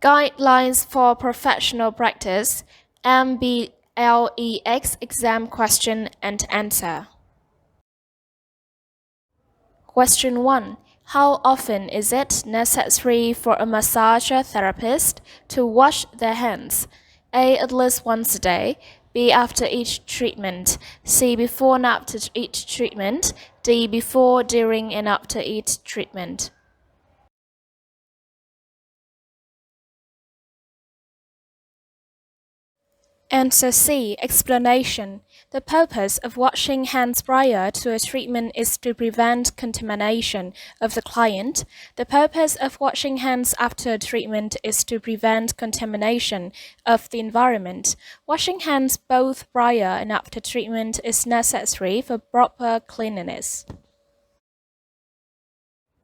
Guidelines for Professional Practice, MBLEx exam question and answer. Question 1. How often is it necessary for a massage therapist to wash their hands? A. At least once a day. B. After each treatment. C. Before and after each treatment. D. Before, during, and after each treatment. Answer C. Explanation. The purpose of washing hands prior to a treatment is to prevent contamination of the client. The purpose of washing hands after a treatment is to prevent contamination of the environment. Washing hands both prior and after treatment is necessary for proper cleanliness.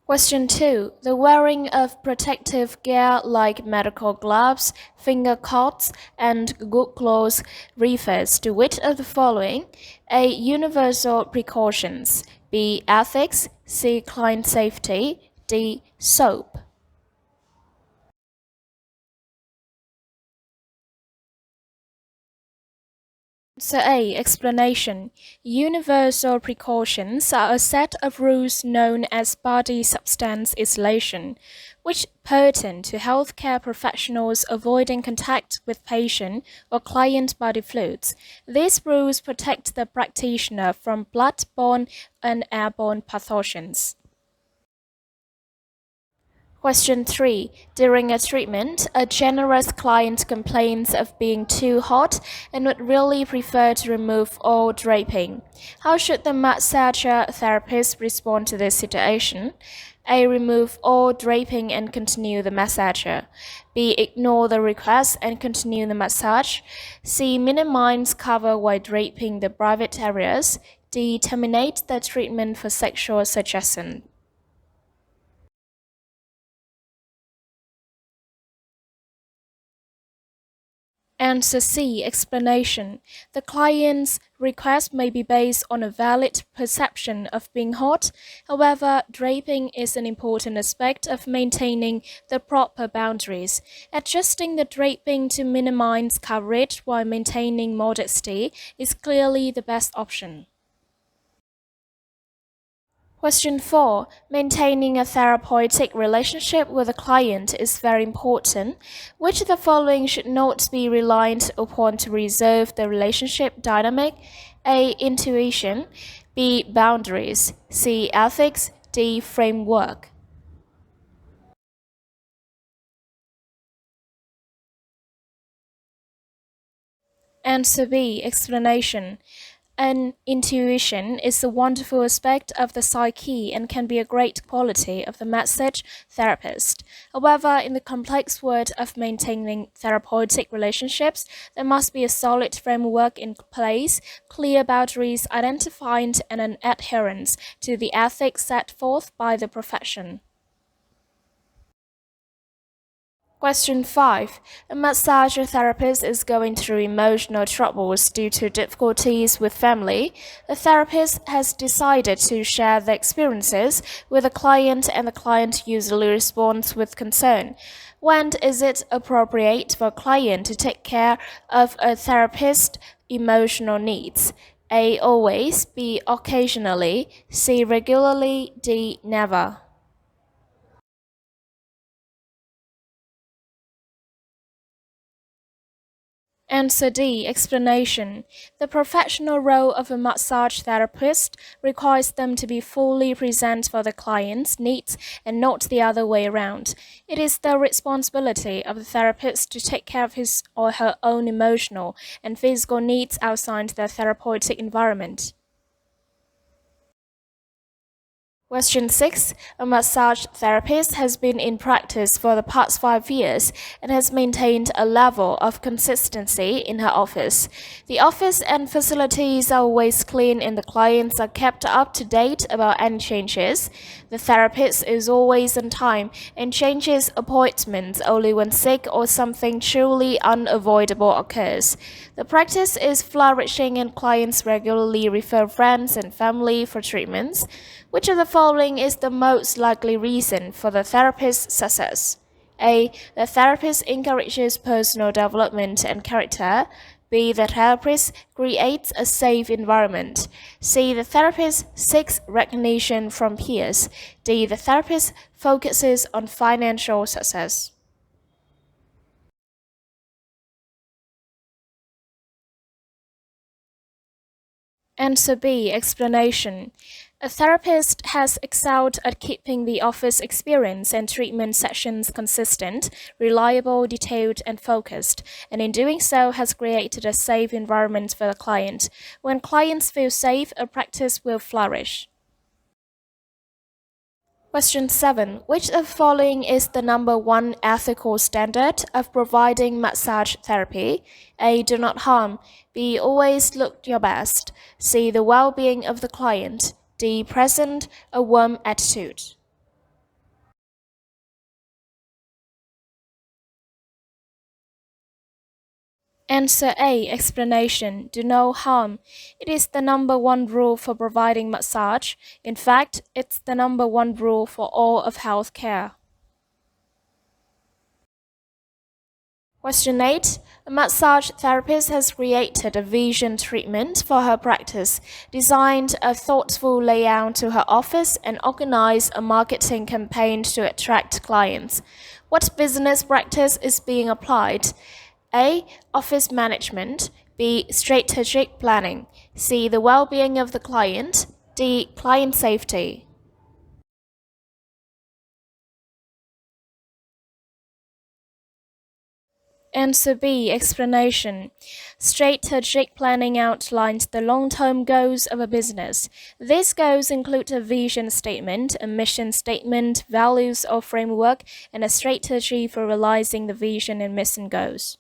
Question 2. The wearing of protective gear like medical gloves, finger coats, and good clothes refers to which of the following? A. Universal precautions. B. Ethics. C. Client safety. D. Soap. Answer A. Explanation. Universal precautions are a set of rules known as body substance isolation, which pertain to healthcare professionals avoiding contact with patient or client body fluids. These rules protect the practitioner from blood-borne and airborne pathogens. Question 3. During a treatment, a generous client complains of being too hot and would really prefer to remove all draping. How should the massage therapist respond to this situation? A. Remove all draping and continue the massage. B. Ignore the request and continue the massage. C. Minimize cover while draping the private areas. D. Terminate the treatment for sexual suggestion. Answer C. Explanation. The client's request may be based on a valid perception of being hot. However, draping is an important aspect of maintaining the proper boundaries. Adjusting the draping to minimize coverage while maintaining modesty is clearly the best option. Question 4. Maintaining a therapeutic relationship with a client is very important. Which of the following should not be relied upon to resolve the relationship dynamic? A. Intuition. B. Boundaries. C. Ethics. D. Framework. Answer B. Explanation. An intuition is a wonderful aspect of the psyche and can be a great quality of the massage therapist. However, in the complex world of maintaining therapeutic relationships, there must be a solid framework in place, clear boundaries identified, and an adherence to the ethics set forth by the profession. Question 5. A massage therapist is going through emotional troubles due to difficulties with family. The therapist has decided to share their experiences with the client, and the client usually responds with concern. When is it appropriate for a client to take care of a therapist's emotional needs? A. Always. B. Occasionally. C. Regularly. D. Never. Answer D. Explanation. The professional role of a massage therapist requires them to be fully present for the client's needs and not the other way around. It is the responsibility of the therapist to take care of his or her own emotional and physical needs outside the therapeutic environment. Question 6. A massage therapist has been in practice for the past 5 years and has maintained a level of consistency in her office. The office and facilities are always clean and the clients are kept up to date about any changes. The therapist is always on time and changes appointments only when sick or something truly unavoidable occurs. The practice is flourishing and clients regularly refer friends and family for treatments. Which of the following is the most likely reason for the therapist's success? A. The therapist encourages personal development and character. B. The therapist creates a safe environment. C. The therapist seeks recognition from peers. D. The therapist focuses on financial success. Answer B. Explanation. A therapist has excelled at keeping the office experience and treatment sessions consistent, reliable, detailed, and focused, and in doing so has created a safe environment for the client. When clients feel safe, a practice will flourish. Question 7. Which of the following is the number one ethical standard of providing massage therapy? A. Do not harm. B. Always look your best. C. The well-being of the client. D. Present a warm attitude. Answer A. Explanation. Do no harm. It is the number one rule for providing massage. In fact, it's the number one rule for all of healthcare. Question 8. A massage therapist has created a vision treatment for her practice, designed a thoughtful layout to her office, and organized a marketing campaign to attract clients. What business practice is being applied? A. Office management. B. Strategic planning. C. The well-being of the client. D. Client safety. Answer B. Explanation. Strategic planning outlines the long-term goals of a business. These goals include a vision statement, a mission statement, values or framework, and a strategy for realizing the vision and mission goals.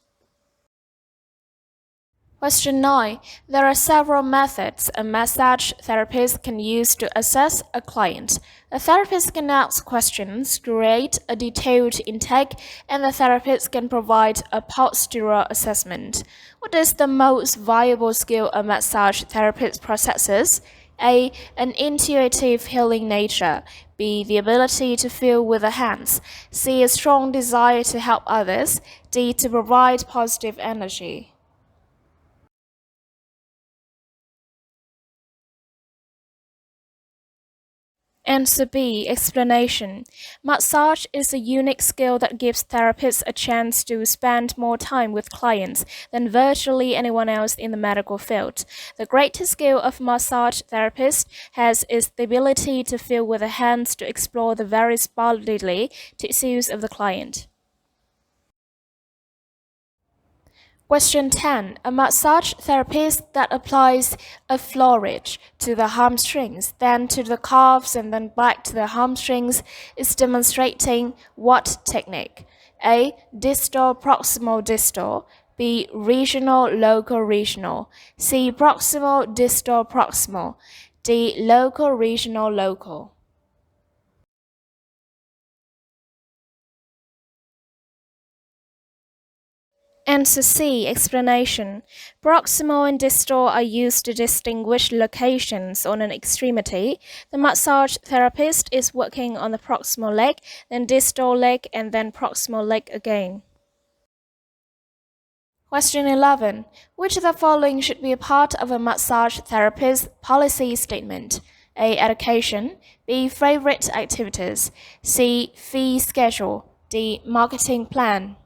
Question 9. There are several methods a massage therapist can use to assess a client. A therapist can ask questions, create a detailed intake, and the therapist can provide a postural assessment. What is the most viable skill a massage therapist possesses? A. An intuitive healing nature. B. The ability to feel with the hands. C. A strong desire to help others. D. To provide positive energy. Answer B. Explanation. Massage is a unique skill that gives therapists a chance to spend more time with clients than virtually anyone else in the medical field. The greatest skill of massage therapist is the ability to feel with the hands to explore the various bodily tissues of the client. Question 10. A massage therapist that applies a flourish to the hamstrings, then to the calves, and then back to the hamstrings is demonstrating what technique? A. Distal proximal distal. B. Regional local regional. C. Proximal distal proximal. D. Local regional local. Answer C. Explanation. Proximal and distal are used to distinguish locations on an extremity. The massage therapist is working on the proximal leg, then distal leg, and then proximal leg again. Question 11. Which of the following should be a part of a massage therapist's policy statement? A. Education. B. Favorite activities. C. Fee schedule. D. Marketing plan.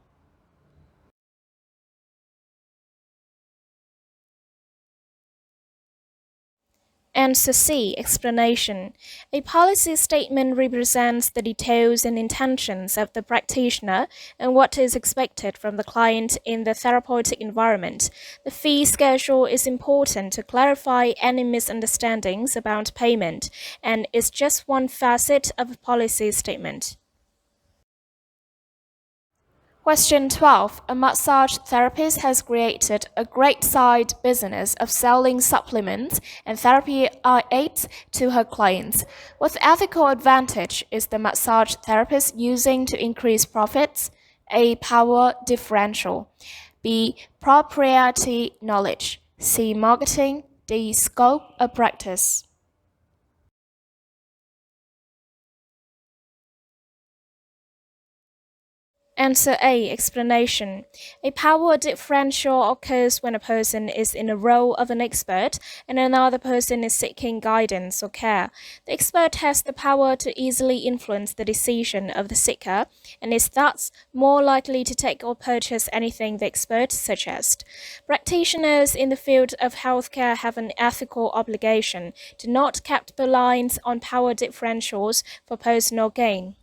Answer C. Explanation. A policy statement represents the details and intentions of the practitioner and what is expected from the client in the therapeutic environment. The fee schedule is important to clarify any misunderstandings about payment and is just one facet of a policy statement. Question 12. A massage therapist has created a great side business of selling supplements and therapy aids to her clients. What ethical advantage is the massage therapist using to increase profits? A. Power differential. B. Proprietary knowledge. C. Marketing. D. Scope of practice. Answer A. Explanation. A power differential occurs when a person is in the role of an expert and another person is seeking guidance or care. The expert has the power to easily influence the decision of the seeker and is thus more likely to take or purchase anything the expert suggests. Practitioners in the field of healthcare have an ethical obligation to not capitalize on power differentials for personal gain.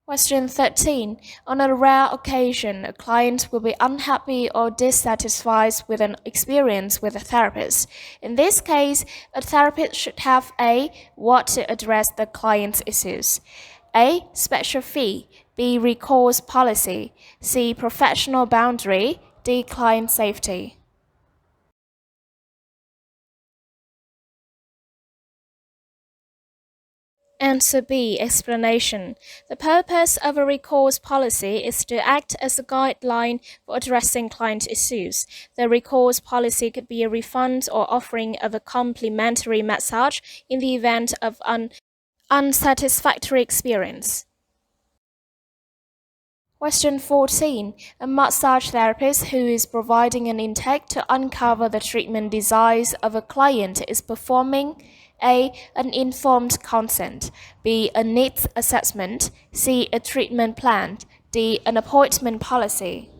Question 13. On a rare occasion, a client will be unhappy or dissatisfied with an experience with a therapist. In this case, a therapist should have A. What to address the client's issues. A. Special fee. B. Recourse policy. C. Professional boundary. D. Client safety. Answer B. Explanation. The purpose of a recourse policy is to act as a guideline for addressing client issues. The recourse policy could be a refund or offering of a complimentary massage in the event of an unsatisfactory experience. Question 14. A massage therapist who is providing an intake to uncover the treatment desires of a client is performing A. An informed consent. B. A needs assessment. C. A treatment plan. D. An appointment policy.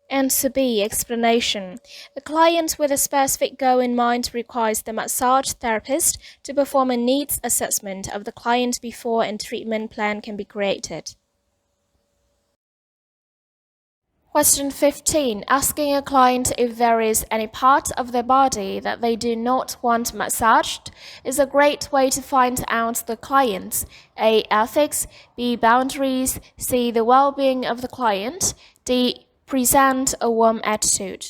Answer B. Explanation. A client with a specific goal in mind requires the massage therapist to perform a needs assessment of the client before a treatment plan can be created. Question 15. Asking a client if there is any part of their body that they do not want massaged is a great way to find out the client's A. Ethics, B. Boundaries, C. The well-being of the client, D. Present a warm attitude.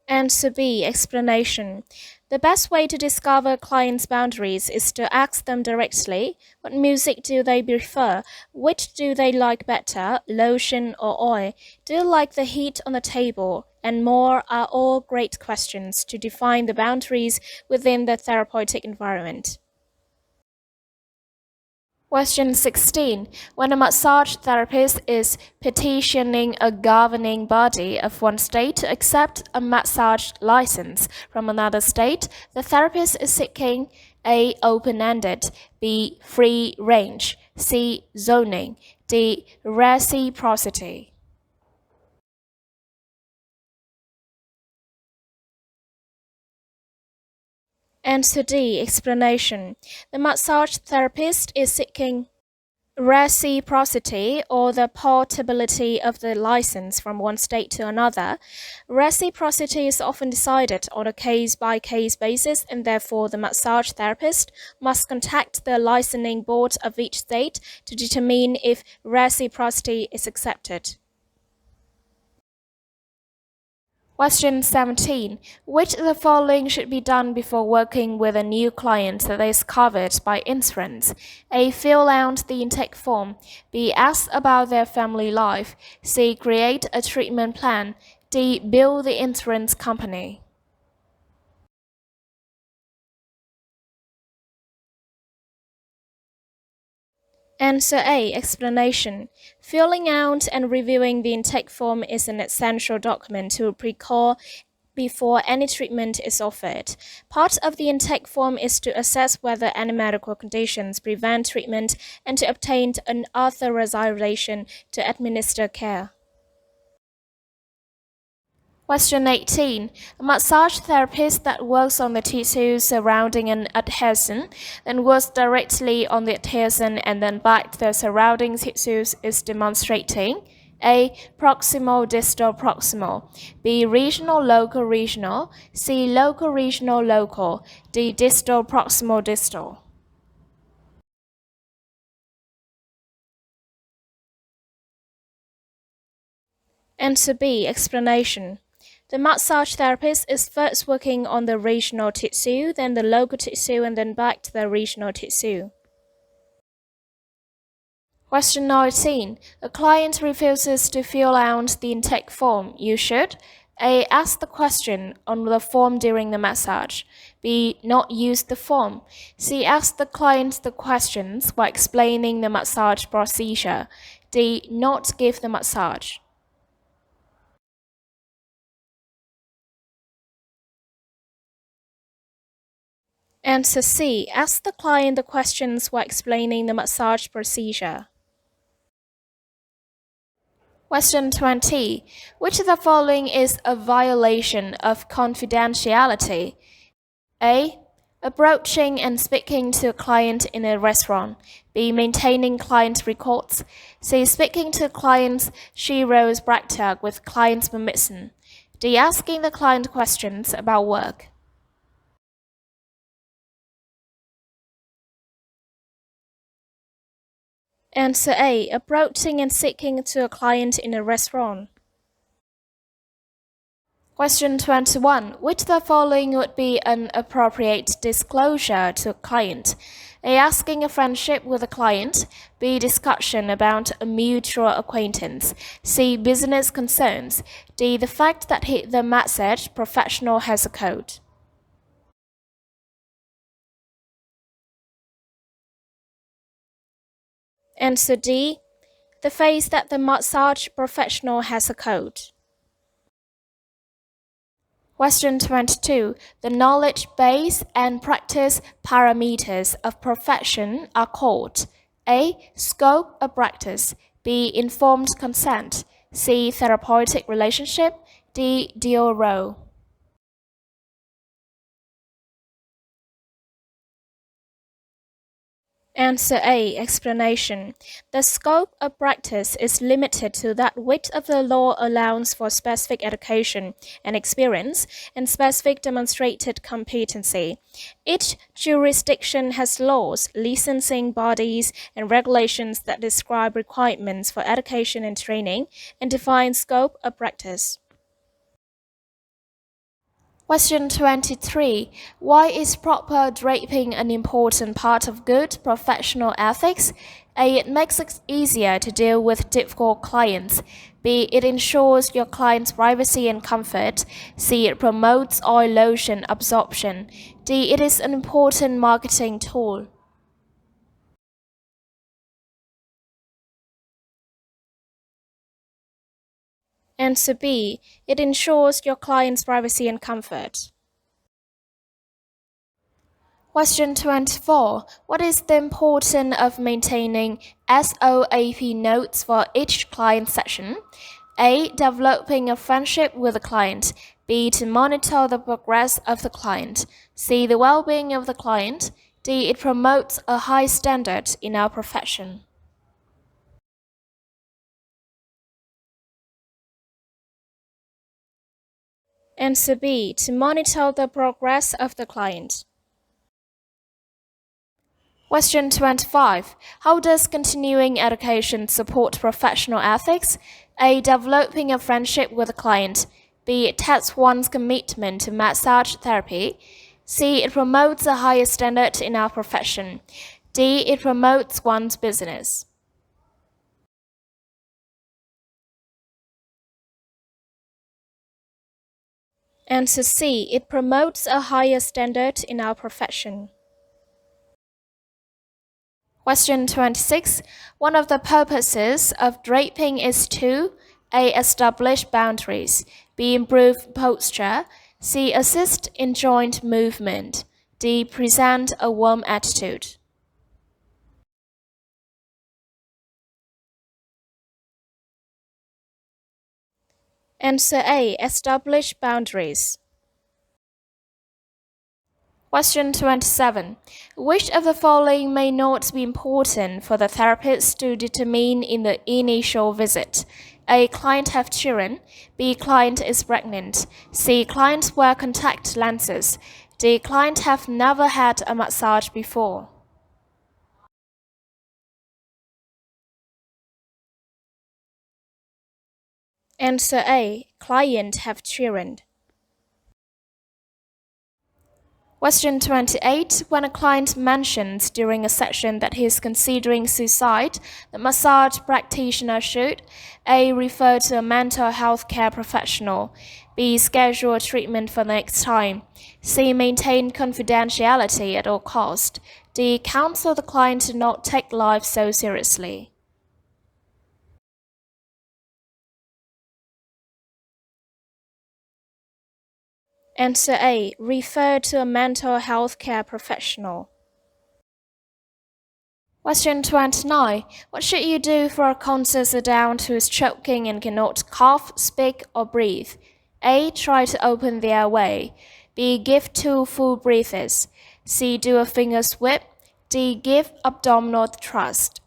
Answer B. Explanation. The best way to discover a client's boundaries is to ask them directly, what music do they prefer? Which do they like better, lotion or oil? Do you like the heat on the table? And more are all great questions to define the boundaries within the therapeutic environment. Question 16. When a massage therapist is petitioning a governing body of one state to accept a massage license from another state, the therapist is seeking A. Open-ended, B. Free range, C. Zoning, D. Reciprocity. Answer D. Explanation. The massage therapist is seeking reciprocity, or the portability of the license from one state to another. Reciprocity is often decided on a case-by-case basis, and therefore the massage therapist must contact the licensing board of each state to determine if reciprocity is accepted. Question 17. Which of the following should be done before working with a new client that is covered by insurance? A. Fill out the intake form. B. Ask about their family life. C. Create a treatment plan. D. Bill the insurance company. Answer A. Explanation. Filling out and reviewing the intake form is an essential document to prepare before any treatment is offered. Part of the intake form is to assess whether any medical conditions prevent treatment and to obtain an authorization to administer care. Question 18. A massage therapist that works on the tissue surrounding an adhesion, then works directly on the adhesion and then back to the surrounding tissues is demonstrating A. Proximal distal proximal, B. Regional local regional, C. Local regional local, D. Distal proximal distal. Answer B. Explanation. The massage therapist is first working on the regional tissue, then the local tissue, and then back to the regional tissue. Question 19. A client refuses to fill out the intake form. You should A. Ask the question on the form during the massage. B. Not use the form. C. Ask the client the questions while explaining the massage procedure. D. Not give the massage. Answer C. Ask the client the questions while explaining the massage procedure. Question 20. Which of the following is a violation of confidentiality? A. Approaching and speaking to a client in a restaurant. B. Maintaining client records. C. Speaking to client's chiropractor with client's permission. D. Asking the client questions about work. Answer A. Approaching and speaking to a client in a restaurant. Question 21. Which of the following would be an appropriate disclosure to a client? A. Asking a friendship with a client. B. Discussion about a mutual acquaintance. C. Business concerns. D. The fact that the message professional has a code. Answer D. The fact that the massage professional has a code. Question 22. The knowledge base and practice parameters of profession are called A. Scope of practice. B. Informed consent. C. Therapeutic relationship. D. Dual role. Answer A. Explanation. The scope of practice is limited to that which of the law allows for specific education and experience and specific demonstrated competency. Each jurisdiction has laws, licensing bodies, and regulations that describe requirements for education and training and define scope of practice. Question 23. Why is proper draping an important part of good professional ethics? A. It makes it easier to deal with difficult clients. B. It ensures your client's privacy and comfort. C. It promotes oil lotion absorption. D. It is an important marketing tool. Answer B. It ensures your client's privacy and comfort. Question 24. What is the importance of maintaining SOAP notes for each client session? A. Developing a friendship with the client. B. To monitor the progress of the client. C. The well-being of the client. D. It promotes a high standard in our profession. Answer B. To monitor the progress of the client. Question 25. How does continuing education support professional ethics? A. Developing a friendship with a client. B. It tests one's commitment to massage therapy. C. It promotes a higher standard in our profession. D. It promotes one's business. Answer C. It promotes a higher standard in our profession. Question 26. One of the purposes of draping is to A. Establish boundaries. B. Improve posture. C. Assist in joint movement. D. Present a warm attitude. Answer A. Establish boundaries. Question 27. Which of the following may not be important for the therapist to determine in the initial visit? A. Client have children. B. Client is pregnant. C. Client wear contact lenses. D. Client have never had a massage before. Answer A. Client have children. Question 28. When a client mentions during a session that he is considering suicide, the massage practitioner should A. Refer to a mental health care professional, B. Schedule treatment for the next time, C. Maintain confidentiality at all costs, D. Counsel the client to not take life so seriously. Answer A. Refer to a mental health care professional. Question 29. What should you do for a conscious down who is choking and cannot cough, speak, or breathe? A. Try to open the airway. B. Give 2 full breaths. C. Do a finger sweep. D. Give abdominal thrust.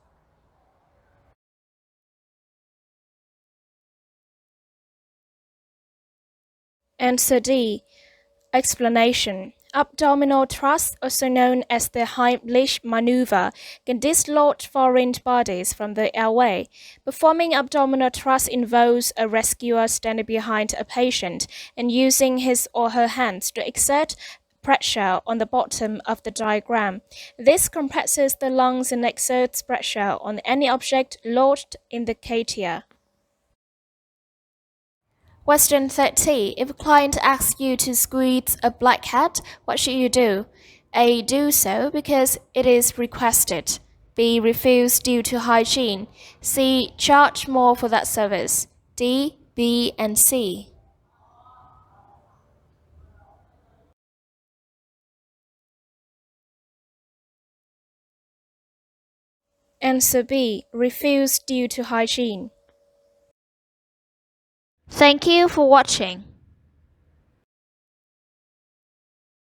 Answer D. Explanation. Abdominal thrust, also known as the Heimlich maneuver, can dislodge foreign bodies from the airway. Performing abdominal thrust involves a rescuer standing behind a patient and using his or her hands to exert pressure on the bottom of the diagram. This compresses the lungs and exerts pressure on any object lodged in the catheter. Question 30. If a client asks you to squeeze a black cat, what should you do? A. Do so because it is requested. B. Refuse due to hygiene. C. Charge more for that service. D, B, and C. Answer B. Refuse due to hygiene. Thank you for watching.